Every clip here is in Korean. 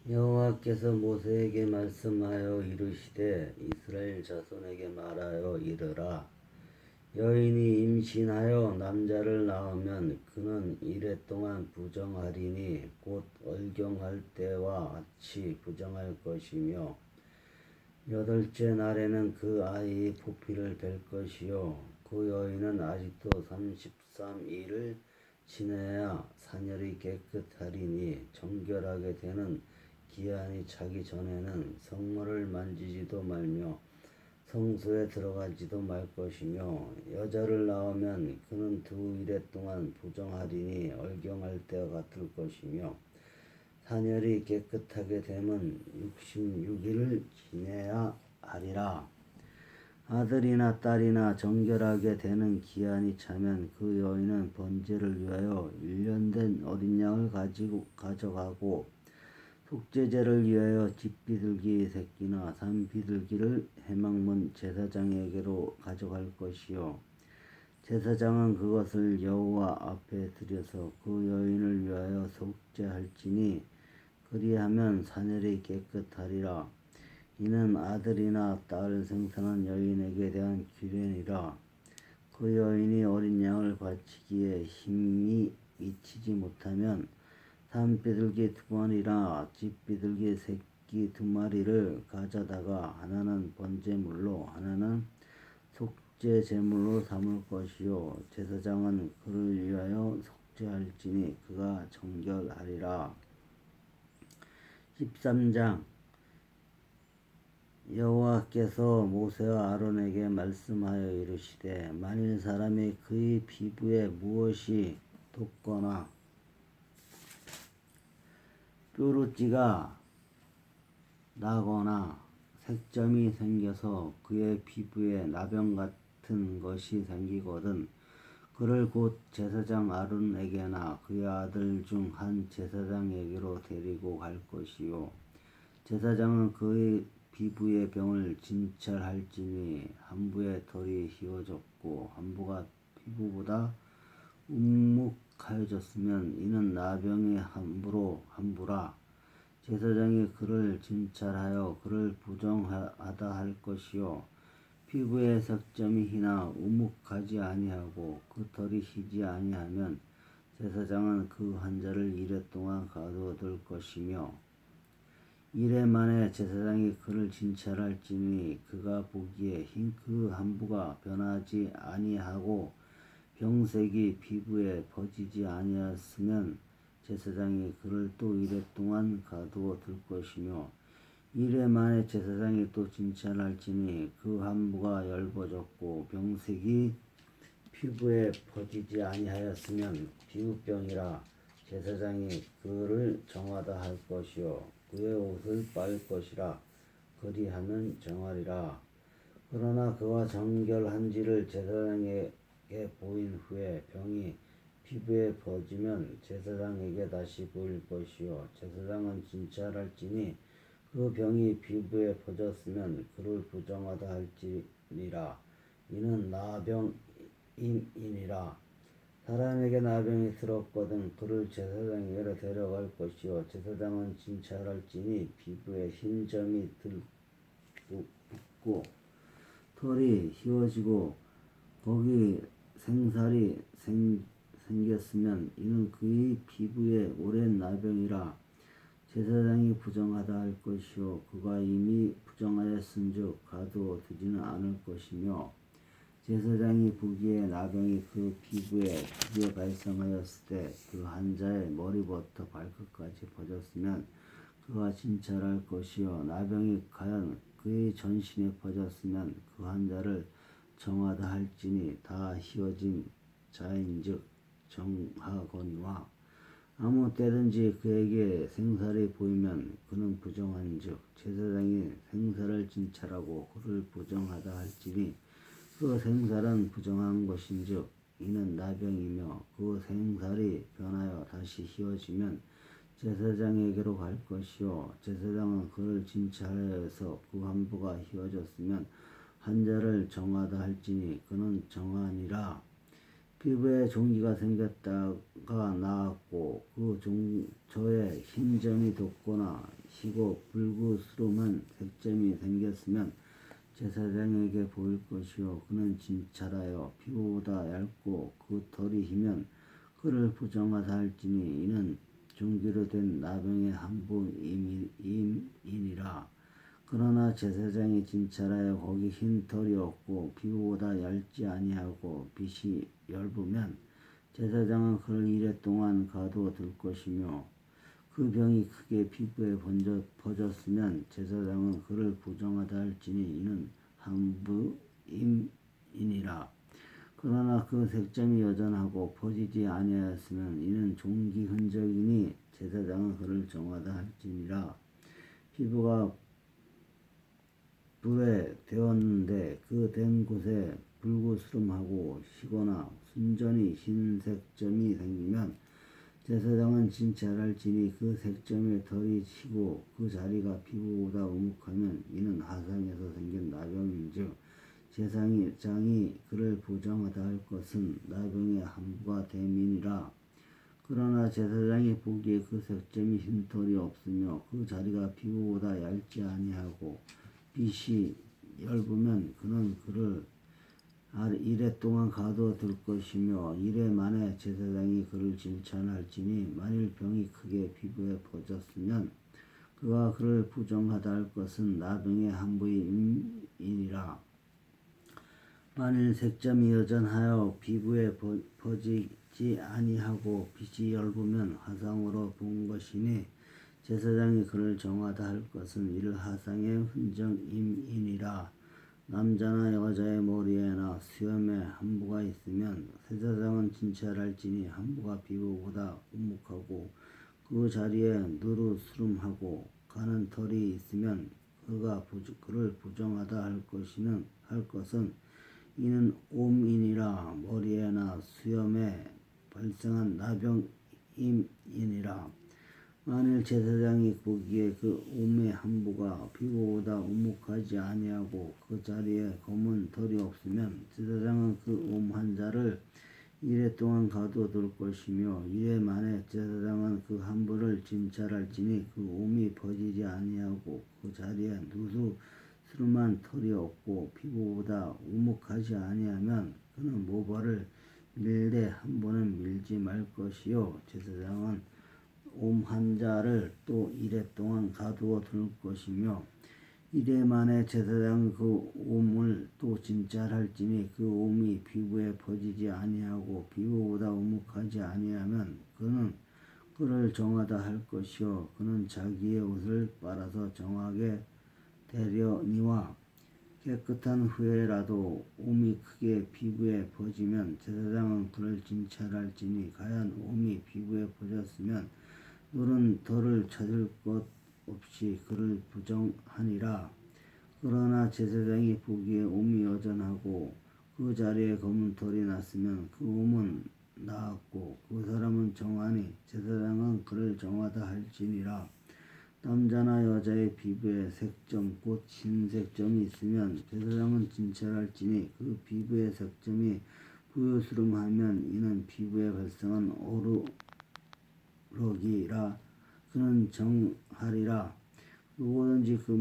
여호와께서 모세에게 말씀하여 이르시되 이스라엘 자손에게 말하여 이르라. 여인이 임신하여 남자를 낳으면 그는 이레 동안 부정하리니 곧 얼경할 때와 같이 부정할 것이며 8째 날에는 그 아이의 부피를 뺄 것이요 그 여인은 아직도 33일을 지내야 사녀리 깨끗하리니 정결하게 되는 기한이 차기 전에는 성물을 만지지도 말며 성소에 들어가지도 말 것이며 여자를 낳으면 그는 2일에 동안 부정하리니 얼경할 때와 같을 것이며 사녀리 깨끗하게 되면 66일을 지내야 하리라. 아들이나 딸이나 정결하게 되는 기한이 차면 그 여인은 번제를 위하여 1년 된 어린 양을 가져가고 속죄제를 위하여 집비둘기 새끼나 산비둘기를 회막문 제사장에게로 가져갈 것이요 제사장은 그것을 여호와 앞에 드려서 그 여인을 위하여 속죄할지니 그리하면 사내리 깨끗하리라. 이는 아들이나 딸을 생산한 여인에게 대한 규례니라. 그 여인이 어린 양을 바치기에 힘이 미치지 못하면 산비둘기 2마리나 집비둘기 새끼 2마리를 가져다가 하나는 번제물로 하나는 속죄제물로 삼을 것이요 제사장은 그를 위하여 속죄할지니 그가 정결하리라. 13장 여호와께서 모세와 아론에게 말씀하여 이르시되 만일 사람이 그의 피부에 무엇이 돋거나 뾰루지가 나거나 색점이 생겨서 그의 피부에 나병 같은 것이 생기거든 그를 곧 제사장 아론에게나 그의 아들 중 한 제사장에게로 데리고 갈 것이요 제사장은 그의 피부의 병을 진찰할지니 한부의 털이 휘어졌고 한부가 피부보다 움묵하여졌으면 이는 나병의 한부라. 제사장이 그를 진찰하여 그를 부정하다 할 것이요 피부의 색점이 희나 우묵하지 아니하고 그 털이 희지 아니하면 제사장은 그 환자를 이레 동안 가두어둘 것이며 이레 만에 제사장이 그를 진찰할지니 그가 보기에 흰 그 한부가 변하지 아니하고 병색이 피부에 퍼지지 아니하였으면 제사장이 그를 또 이레 동안 가두어 둘 것이며 이레 만에 제사장이 또 진찰할지니 그 한부가 엷어졌고 병색이 피부에 퍼지지 아니하였으면 피부병이라 제사장이 그를 정하다 할 것이요 그의 옷을 빨 것이라 그리하면 정하리라. 그러나 그가 정결한지를 제사장에게 보인 후에 병이 피부에 퍼지면 제사장에게 다시 보일 것이요 제사장은 진찰할지니 그 병이 피부에 퍼졌으면 그를 부정하다 할지니라. 이는 나병임이니라. 사람에게 나병이 들었거든 그를 제사장에게로 데려갈 것이요 제사장은 진찰할지니 피부에 흰 점이 붙고 털이 휘어지고 거기 생살이 생겼으면 이는 그의 피부에 오랜 나병이라. 제사장이 부정하다 할 것이요 그가 이미 부정하였은즉 가두어 두지는 않을 것이며 제사장이 보기에 나병이 그 피부에 크게 발생하였을 때 그 환자의 머리부터 발끝까지 퍼졌으면 그가 진찰할 것이요 나병이 과연 그의 전신에 퍼졌으면 그 환자를 정하다 할지니 다 휘어진 자인즉 정하거니와 아무 때든지 그에게 생살이 보이면 그는 부정한즉 제사장이 생살을 진찰하고 그를 부정하다 할지니 그 생살은 부정한 것인즉 이는 나병이며 그 생살이 변하여 다시 휘어지면 제사장에게로 갈 것이요 제사장은 그를 진찰하여서 그 한부가 휘어졌으면 환자를 정하다 할지니 그는 정하니라. 피부에 종기가 생겼다가 나았고 저에 흰 점이 돋거나 시고 불구스름한 색점이 생겼으면 제사장에게 보일 것이요 그는 진찰하여 피부보다 얇고 그 털이 희면 그를 부정하다 할지니 이는 종기로 된 나병의 한부임이니라. 그러나 제사장이 진찰하여 거기 흰 털이 없고 피부보다 얇지 아니하고 빛이 엷으면 제사장은 그를 이레 동안 가두어둘 것이며 그 병이 크게 피부에 퍼졌으면 제사장은 그를 부정하다 할지니 이는 한부임이니라. 그러나 그 색점이 여전하고 퍼지지 아니하였으면 이는 종기 흔적이니 제사장은 그를 정하다 할지니라. 피부가 불에 데웠는데 그 된 곳에 불구스름하고 시거나 순전히 흰색점이 생기면 제사장은 진찰할지니 그 색점의 털이 치고 그 자리가 피부보다 우묵하면 이는 하상에서 생긴 나병인즉 제사장이 그를 부정하다 할 것은 나병의 한부가 됨이니라. 그러나 제사장이 보기에 그 색점이 흰털이 없으며 그 자리가 피부보다 얇지 아니하고 빛이 엷으면 그는 그를 이레 동안 가두어둘 것이며 이레 만에 제사장이 그를 진찰할지니 만일 병이 크게 피부에 퍼졌으면 그가 그를 부정하다 할 것은 나병의 한부임이니라. 만일 색점이 여전하여 피부에 퍼지지 아니하고 빛이 엷으면 화상으로 본 것이니 제사장이 그를 정하다 할 것은 이를 하상의 흔적임이니라. 남자나 여자의 머리에나 수염에 한부가 있으면 제사장은 진찰할지니 한부가 피부보다 우묵하고 그 자리에 누르스름하고 가는 털이 있으면 그를 부정하다 할 것은 이는 옴이니라. 머리에나 수염에 발생한 나병임이니라. 만일 제사장이 보기에 그 옴의 한부가 피부보다 우묵하지 아니하고 그 자리에 검은 털이 없으면 제사장은 그 옴 환자를 이레 동안 가두어둘 것이며 이레 만에 제사장은 그 한부를 진찰할지니 그 옴이 퍼지지 아니하고 그 자리에 누수스름한 털이 없고 피부보다 우묵하지 아니하면 그는 모발을 밀되 한부는 밀지 말 것이요 제사장은 옴 환자를 또 이레 동안 가두어 둘 것이며 이레 만에 제사장은 그 옴을 또 진찰할지니 그 옴이 피부에 퍼지지 아니하고 피부보다 우묵하지 아니하면 그는 그를 정하다 할 것이요 그는 자기의 옷을 빨아서 정하게 되려니와 깨끗한 후에라도 옴이 크게 피부에 퍼지면 제사장은 그를 진찰할지니 가연 옴이 피부에 퍼졌으면 노른 털을 찾을 것 없이 그를 부정하니라. 그러나 제사장이 보기에 옴이 여전하고 그 자리에 검은 털이 났으면 그 옴은 나았고 그 사람은 정하니 제사장은 그를 정하다 할지니라. 남자나 여자의 피부에 색점 곧 흰색점이 있으면 제사장은 진찰할지니 그 피부의 색점이 부유스름하면 이는 피부에 발생한 오르럭이라. 그는 정하리라. 누구든지 그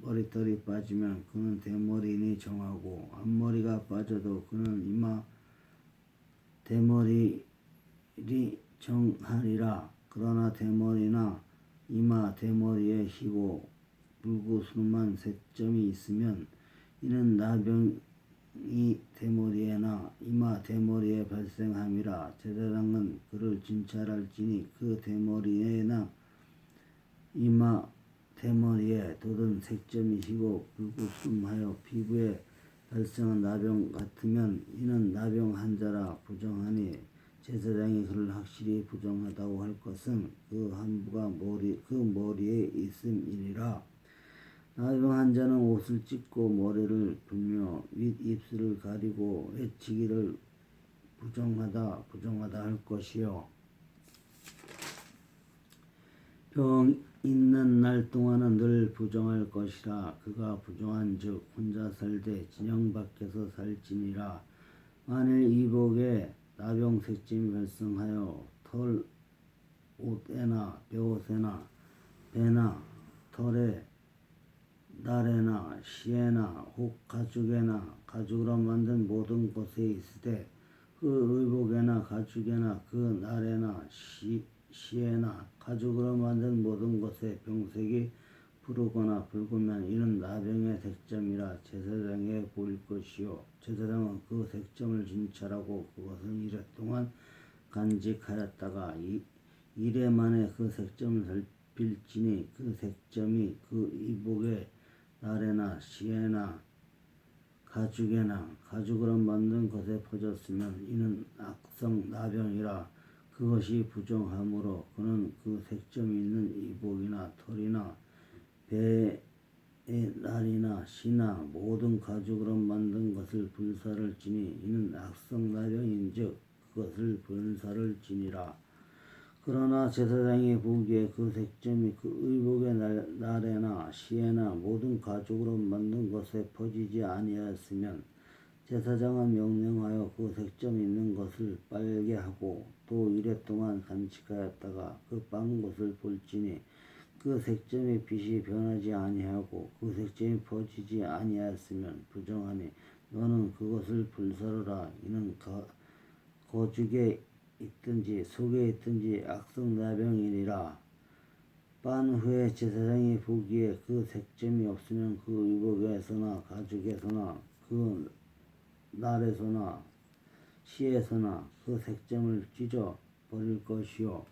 머리털이 빠지면 그는 대머리니 정하고 앞머리가 빠져도 그는 이마 대머리니 정하리라. 그러나 대머리나 이마 대머리에 희고 불구스름한 색점이 있으면 이는 나병이 대머리에나 이마 대머리에 발생함이라. 제사장은 그를 진찰할지니 그 대머리에나 이마 대머리에 돋은 색점이 희고 불구스름하여 피부에 발생한 나병 같으면 이는 나병 환자라 부정하니 제사장이 그를 확실히 부정하다고 할 것은 그 한부가 그 머리에 있음이니라. 나병 환자는 옷을 찢고 머리를 풀며 윗입술을 가리고 외치기를 부정하다 할 것이요 병 있는 날 동안은 늘 부정할 것이라. 그가 부정한즉 혼자 살되 진영 밖에서 살지니라. 만일 이복에 나병색짐이 발생하여 털 옷에나 벼옷에나 배나 털에 날에나 시에나 혹 가죽에나 가죽으로 만든 모든 것에 있으되 그 의복에나 가죽에나 그 날에나 시에나 가죽으로 만든 모든 것에 병색이 부르거나 붉으면 이는 나병의 색점이라 제사장에게 보일 것이요 제사장은 그 색점을 진찰하고 그것을 이래 동안 간직하였다가 이래 만에 그 색점을 살필지니 그 색점이 그 이복의 날에나 시에나 가죽에나 가죽으로 만든 것에 퍼졌으면 이는 악성 나병이라 그것이 부정하므로 그는 그 색점이 있는 이복이나 털이나 배의 날이나 시나 모든 가죽으로 만든 것을 불사를 지니 이는 악성 나병인즉 그것을 불사를 지니라. 그러나 제사장이 보기에 그 색점이 그 의복의 날에나 시에나 모든 가죽으로 만든 것에 퍼지지 아니하였으면 제사장은 명령하여 그 색점 있는 것을 빨게 하고 또 이래 동안 간직하였다가 그 빤 것을 볼지니 그 색점의 빛이 변하지 아니하고 그 색점이 퍼지지 아니하였으면 부정하니 너는 그것을 불사르라. 이는 거죽에 있든지 속에 있든지 악성 나병이니라. 빤 후에 제사장이 보기에 그 색점이 없으면 그 의복에서나 가죽에서나 그 날에서나 시에서나 그 색점을 찢어 버릴 것이요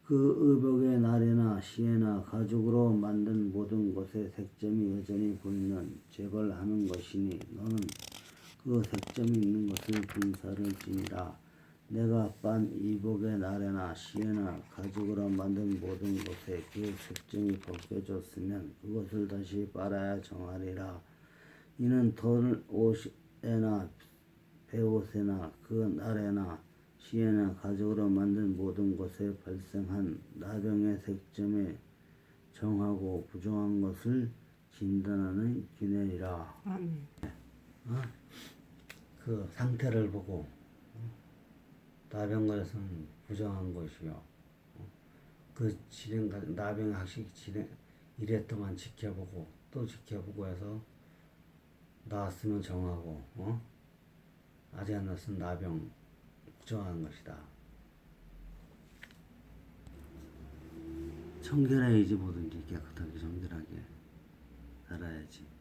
그 의복의 날에나 시에나 가죽으로 만든 모든 것에 색점이 여전히 보이면 제벌하는 것이니 너는 그 색점이 있는 것을 불사를 지니라. 내가 빤 이복의 날에나 시에나 가죽으로 만든 모든 것에 그 색점이 벗겨졌으면 그것을 다시 빨아야 정하리라. 이는 털 옷에나 배옷에나 그 날에나 시에나 가죽으로 만든 모든 것에 발생한 나병의 색점에 정하고 부정한 것을 진단하는 규례이라. 그 상태를 보고 나병 걸려서는 부정한 것이요. 그 나병 확실히 이래 동안 지켜보고 또 지켜보고 해서 나았으면 정하고 아직 안 나았으면 나병 부정한 것이다. 청결해야지 뭐든지 깨끗하게 정결하게 살아야지.